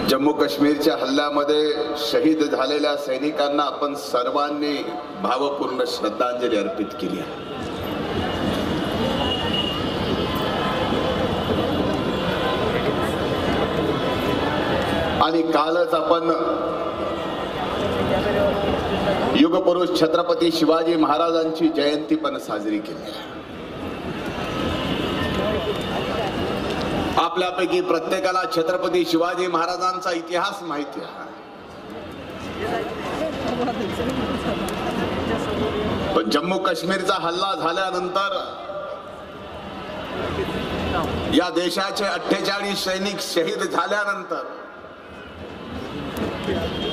जम्मू काश्मीरच्या हल्ल्यामध्ये शहीद झालेल्या सैनिकांना आपण सर्वांनी भावपूर्ण श्रद्धांजली अर्पित केली आहे. आणि कालच आपण युगपुरुष छत्रपती शिवाजी महाराजांची जयंती पण साजरी केली. आपल्यापैकी प्रत्येकाला छत्रपती शिवाजी महाराजांचा इतिहास माहिती आहे. पण जम्मू काश्मीरचा हल्ला झाल्यानंतर या देशाचे 48 सैनिक शहीद झाल्यानंतर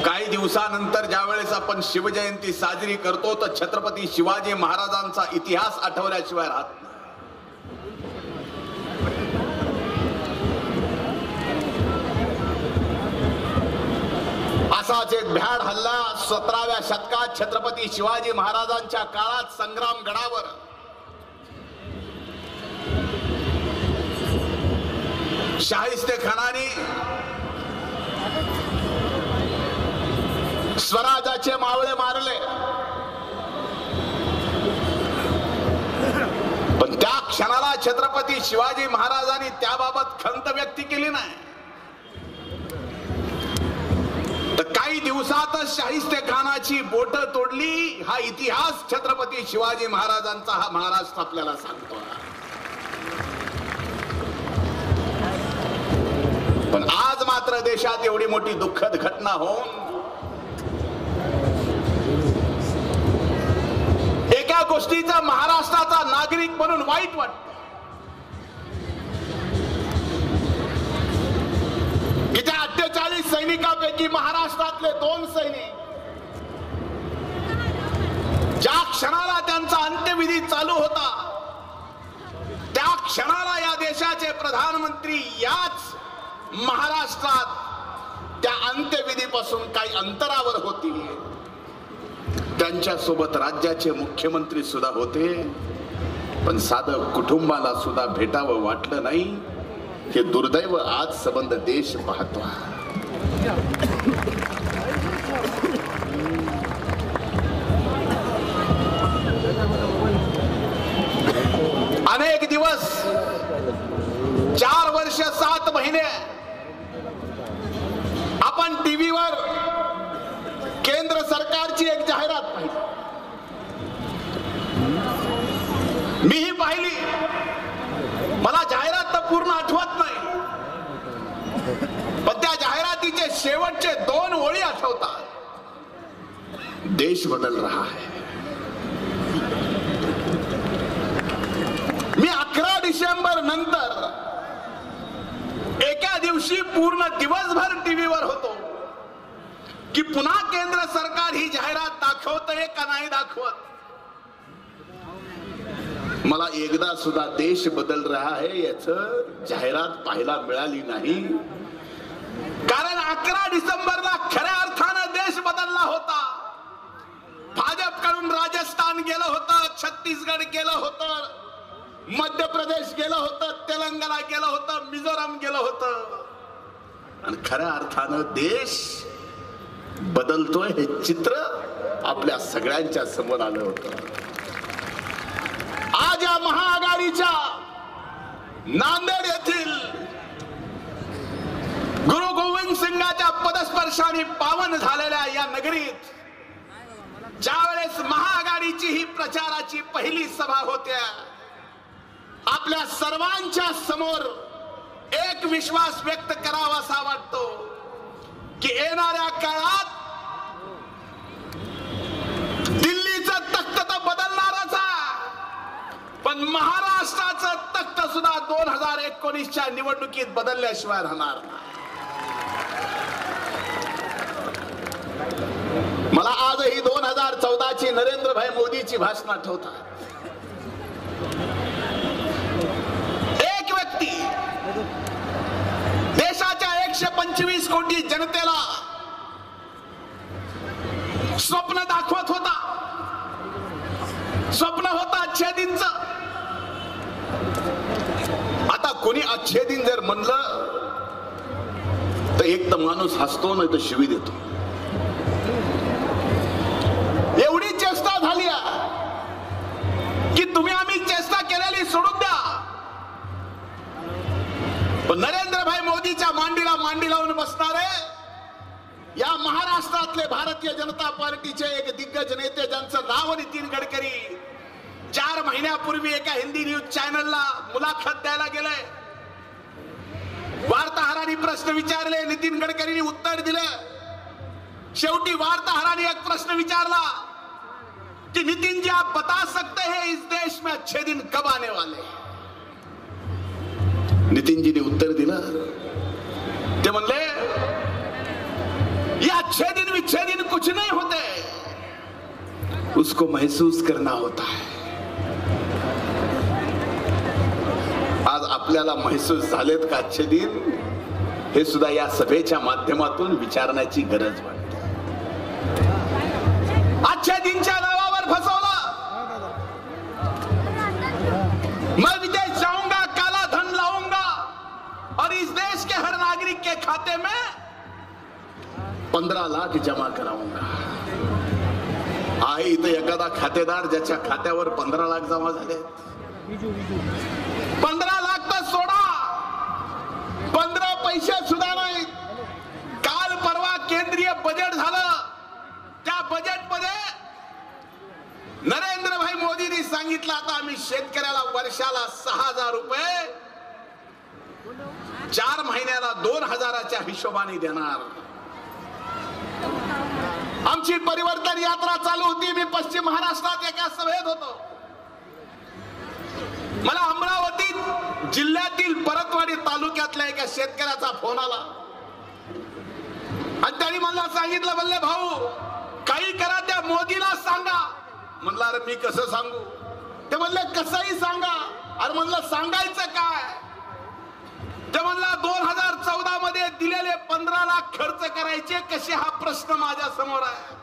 काही दिवसानंतर ज्यावेळेस आपण शिवजयंती साजरी करतो तर छत्रपती शिवाजी महाराजांचा इतिहास आठवल्याशिवाय राहत नाही. असाच एक भ्याड हल्ला 17व्या शतकात छत्रपती शिवाजी महाराजांच्या काळात संग्रामगडावर शाहिस्तेखानाने स्वराजाचे मावळे मारले. पण त्या क्षणाला छत्रपती शिवाजी महाराजांनी त्याबाबत खंत व्यक्त केली नाही. तर काही दिवसातच शाहिस्तेखानाची बोट तोडली. हा इतिहास छत्रपती शिवाजी महाराजांचा हा महाराष्ट्र आपल्याला सांगतो. पण आज मात्र देशात एवढी मोठी दुःखद घटना होऊन एका गोष्टीचा महाराष्ट्राचा नागरिक म्हणून वाईट वाटतं की त्या 48 सैनिकांपैकी महाराष्ट्रातले 2 सैनिक ज्या क्षणाला त्यांचा अंत्यविधी चालू होता त्या क्षणाला या देशाचे प्रधानमंत्री याच महाराष्ट्रात त्या अंत्यविधीपासून काही अंतरावर होती. त्यांच्या सोबत राज्याचे मुख्यमंत्री सुद्धा होते. पण साधं कुटुंबाला सुद्धा भेटावं वाटलं नाही. हे दुर्दैव आज संबंध देश पाहतो. अनेक दिवस 4 वर्ष 7 महिने आपण टीव्हीवर केंद्र सरकारची एक जाहिरात पाहिली. मीही पाहिली. मला जाहिरात तर पूर्ण आठवत नाही पण त्या जाहिरातीचे शेवटचे 2 ओळी आठवतात. देश बदल रहा है. मी 11 डिसेंबर नंतर एका दिवशी पूर्ण दिवसभर टीव्हीवर होतो की पुन्हा केंद्र सरकार ही जाहिरात दाखवतंय का नाही दाखवत. मला एकदा सुद्धा देश बदल रहा है याच जाहिरात पाहायला मिळाली नाही. कारण 11 डिसेंबरला खऱ्या अर्थानं देश बदलला होता. भाजपकडून राजस्थान गेलं होतं, छत्तीसगड गेलं होतं, मध्य प्रदेश गेलं होतं, तेलंगणा गेलं होतं, मिझोराम गेलं होतं. आणि खऱ्या अर्थानं देश बदलतोय हे चित्र आपल्या सगळ्यांच्या समोर आलं होतं. आज या महाआघाडीच्या नांदेड येथील गुरु गोविंद सिंगाच्या पदस्पर्शाने पावन झालेल्या या नगरीत ज्यावेळेस महाआघाडीची ही प्रचाराची पहिली सभा होत्या आपल्या सर्वांच्या समोर एक विश्वास व्यक्त करावा असा वाटतो की येणाऱ्या काळात दिल्लीचं तख्त तर बदलणारच आहे पण महाराष्ट्राचं तख्त सुद्धा 2019च्या निवडणुकीत बदलल्याशिवाय राहणार नाही. मला आजही 2014ची नरेंद्रभाई मोदीची भाषण आठवतात. एक व्यक्ती देशाच्या 125 कोटी जनतेला स्वप्न दाखवत होता. स्वप्न होता अच्छे दिनचं. आता कोणी अच्छे दिन जर म्हणलं तर एक एक तर माणूस हसतो नाही तर शिवी देतो. एवढी चेष्टा झाली की तुम्ही आम्ही चेष्टा केलेली सोडून द्या. पण नरेंद्रभाई मोदीच्या मांडीला मांडी लावून बसणारे या महाराष्ट्रातले भारतीय जनता पार्टीचे एक दिग्गज नेते ज्यांचं नाव नितीन गडकरी 4 महिन्यापूर्वी एका हिंदी न्यूज चॅनलला मुलाखत द्यायला गेले. वार्ताहरांनी प्रश्न विचारले, नितीन गडकरींनी उत्तर दिलं. शेवटी वार्ताहरांनी एक प्रश्न विचारला कि नितिन जी आप बता सकते हैं इस देश में अच्छे दिन कब आने वाले. नितिन जी ने उत्तर दिलं. ते म्हणले ये अच्छे दिन विच्छे दिन कुछ नहीं होते, उसको महसूस करना होता है. आज आपल्याला महसूस झालेत का अच्छे दिन, हे सुद्धा या सभेच्या माध्यमातून विचारण्याची गरज वाटते. अच्छे दिनच्या नावावर फसवलं. मैं विदेश जाऊंगा, काला धन लाऊंगा और इस देश के हर नागरिक के खाते में 15 लाख जमा कराऊंगा. आहे इथं एखादा खातेदार ज्याच्या खात्यावर 15 लाख जमा झाले. 15 लाख तर सोडा, 15 पैसे सुद्धा नाही. काल परवा केंद्रीय बजेट झालं. त्या बजेट मध्ये नरेंद्रभाई मोदींनी सांगितलं आता आम्ही शेतकऱ्याला वर्षाला 6,000 रुपये 4 महिन्याला 2,000च्या हिशोबाने देणार. आमची परिवर्तन यात्रा चालू होती. मी पश्चिम महाराष्ट्रात एका सभेत होतो. मला अमरावती जिल्ह्यातील परतवाडी तालुक्यातल्या एका शेतकऱ्याचा फोन आला आणि त्यांनी मला सांगितलं, बोलले भाऊ काही करा त्या मोदीला सांगा. म्हणलं अरे मी कसं सांगू. ते म्हणले कसंही सांगा. अरे म्हणलं सांगायचं काय. ते म्हणला 2014 मध्ये दिलेले 15 लाख खर्च करायचे कसे, हा प्रश्न माझ्या समोर आहे.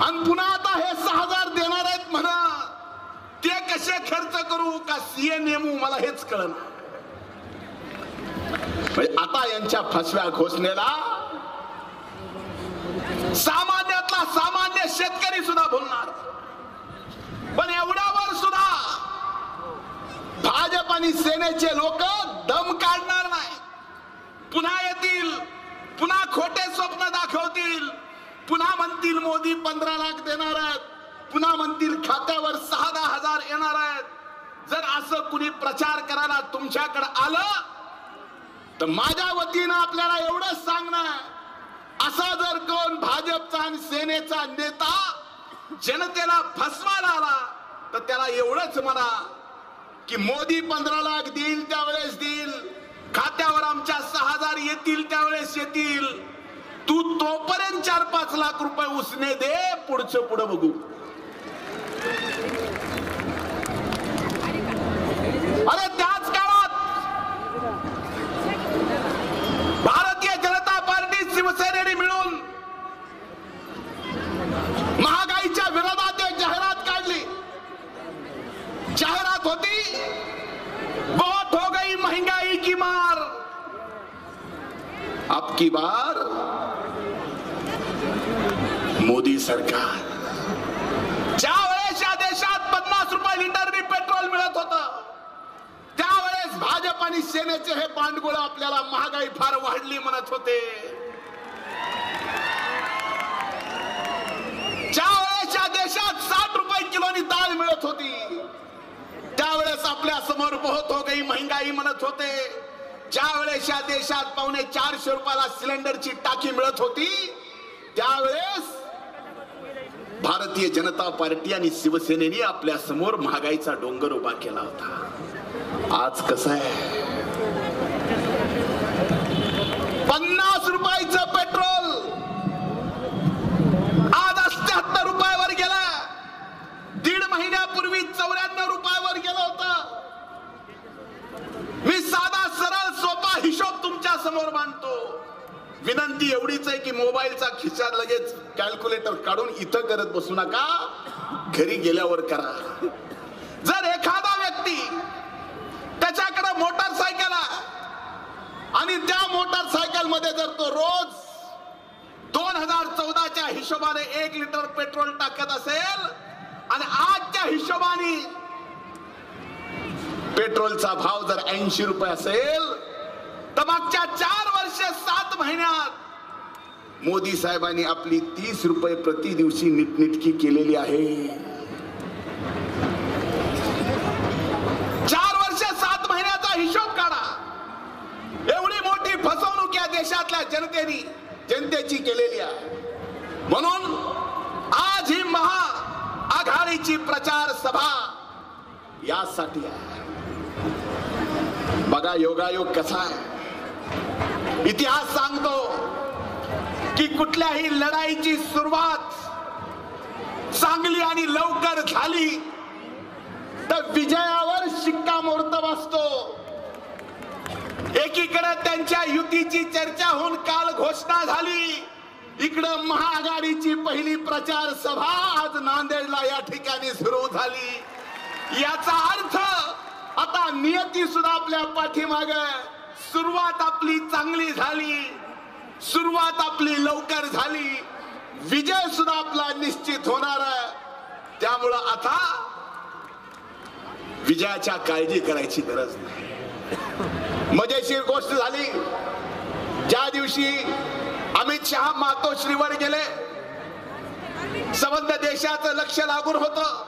आणि पुन्हा आता हे 6,000 देणार आहेत म्हणा, ते कसे खर्च करू का सीए नेमू मला हेच कळणार. आता यांच्या फसव्या घोषणेला सामान्यातला सामान्य शेतकरी सुद्धा बोलणार. पण एवढ्यावर सुद्धा भाजप आणि सेनेचे लोक दम काढणार नाही. पुन्हा येतील, पुन्हा खोटे स्वप्न दाखवतील, पुन्हा म्हणतील मोदी 15 लाख देणार आहेत, पुन्हा म्हणतील खात्यावर 6-10 हजार येणार आहेत. जर असं कुणी प्रचार करायला तुमच्याकडे आलं तर माझ्या वतीनं आपल्याला एवढंच सांगणं, असा जर कोण भाजपचा आणि सेनेचा नेता जनतेला फसवायला आला तर त्याला एवढंच म्हणा की मोदी 15 लाख देईल त्यावेळेस देईल, खात्यावर आमच्या 6,000 येतील त्यावेळेस येतील. तू तोपर्यंत 4-5 लाख रुपये उसने दे, पुढचं पुढं बघू. अरे त्याच काळात भारतीय जनता पार्टी शिवसेनेने मिळून महागाईच्या विरोधात एक जाहिरात काढली. जाहिरात होती, बहुत हो गई महंगाई की मार, अब की बार मोदी सरकार. ज्यावेळेस या देशात 50 रुपये लिटरनी पेट्रोल मिळत होतं त्यावेळेस भाजप आणि सेनेचे हे पांडगुळ आपल्याला महागाई फार वाढली म्हणत होते. ज्यावेळेस या देशात 60 रुपये किलोनी डाळ मिळत होती त्यावेळेस आपल्या समोर बहुत हो गई महंगाई म्हणत होते. ज्यावेळेस या देशात 450 रुपयाला सिलेंडरची टाकी मिळत होती त्यावेळेस भारतीय जनता पार्टी आणि शिवसेनेने आपल्या समोर महागाईचा डोंगर उभा केला होता. आज कसं आहे, 50 रुपयाचं पेट्रोल आज 78 रुपयावर गेला. 1.5 महिन्यापूर्वी 94 रुपयावर गेलं होतं. मी साधा सरळ सोपा हिशोब तुमच्या समोर मांडतो. विनंती एवढीच आहे की मोबाईलचा खिशात लगेच कॅल्क्युलेटर काढून इथं करत बसू नका, घरी गेल्यावर करा. जर एखादा व्यक्ती त्याच्याकडे मोटरसायकल आहे आणि त्या मोटरसायकल मध्ये जर तो रोज 2014च्या हिशोबाने 1 लिटर पेट्रोल टाकत असेल आणि आजच्या हिशोबाने पेट्रोलचा भाव जर 80 रुपये असेल तर मागच्या 4 वर्ष 7 महिन्यात मोदी साहेबांनी आपली 30 रुपये प्रति दिवशी नीटनेटकी केलेली आहे. 4 वर्ष 7 महिन्याचा हिशोब काढा. एवढी मोठी फसवणूक या देशातल्या जनतेची केलेली आहे. म्हणून आज ही महाआघाडीची प्रचार सभा यासाठी आहे. बघा योगायोग कसा आहे. इतिहास सांगतो की कुठल्याही लढाईची सुरुवात चांगली आणि लवकर झाली तर विजयावर शिक्कामोर्तब असतो. एकीकडे त्यांच्या युतीची चर्चा होऊन काल घोषणा झाली, इकडं महाआघाडीची पहिली प्रचार सभा आज नांदेडला या ठिकाणी सुरू झाली. याचा अर्थ आता नियती सुद्धा आपल्या पाठीमागे. सुरुवात आपली चांगली झाली, सुरुवात आपली लवकर झाली, विजय सुद्धा आपला निश्चित होणार आहे. त्यामुळं आता विजयाच्या काळजी करायची गरज नाही. मजेशीर गोष्ट झाली, ज्या दिवशी अमित शहा मातोश्रीवर गेले, संबंध देशाचं लक्ष लागून होतं,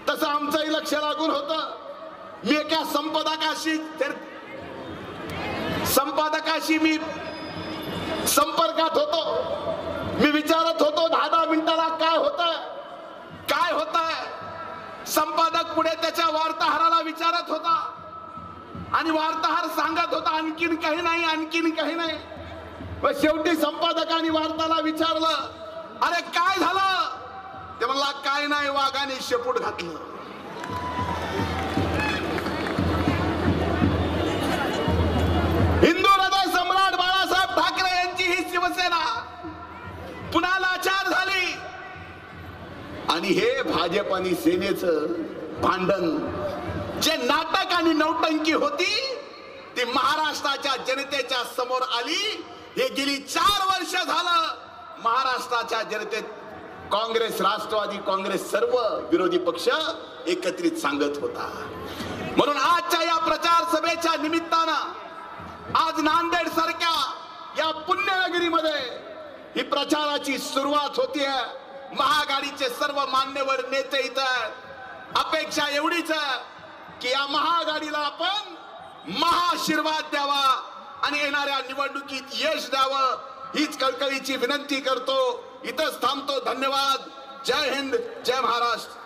तसं आमचंही लक्ष लागून होतं. मी एका संपादकाशी मी संपर्कात होतो. मी विचारत होतो 10 मिनिटाला काय होतंय. संपादक पुढे त्याच्या वार्ताहराला विचारत होता आणि वार्ताहर सांगत होता आणखीन काही नाही. पण शेवटी संपादकांनी वार्ताला विचारलं, अरे काय झालं? ते म्हणला काय नाही, वाघाने शेपूट घातलं. हिंदू हृदय सम्राट बाळासाहेब ठाकरे यांची ही शिवसेना पुन्हा लाचार झाली आणि हे भाजप आणि सेनेचं भांडण, जे नाटक आणि नौटंकी होती ती महाराष्ट्राच्या जनतेच्या समोर आली. हे गेली 4 वर्ष झालं महाराष्ट्राच्या जनतेत काँग्रेस, राष्ट्रवादी काँग्रेस, सर्व विरोधी पक्ष एकत्रित सांगत होता. म्हणून आजच्या या प्रचार सभेच्या निमित्तानं आज नांदेड सारख्या या पुण्यनगरीमध्ये ही प्रचाराची सुरुवात होतीये. महाआघाडीचे सर्व मान्यवर नेते इथं आहेत. अपेक्षा एवढीच आहे की या महाआघाडीला आपण महाआशीर्वाद द्यावा आणि येणाऱ्या निवडणुकीत यश द्यावं, हीच कळकळीची विनंती करतो. इथंच थांबतो. धन्यवाद. जय हिंद, जय महाराष्ट्र.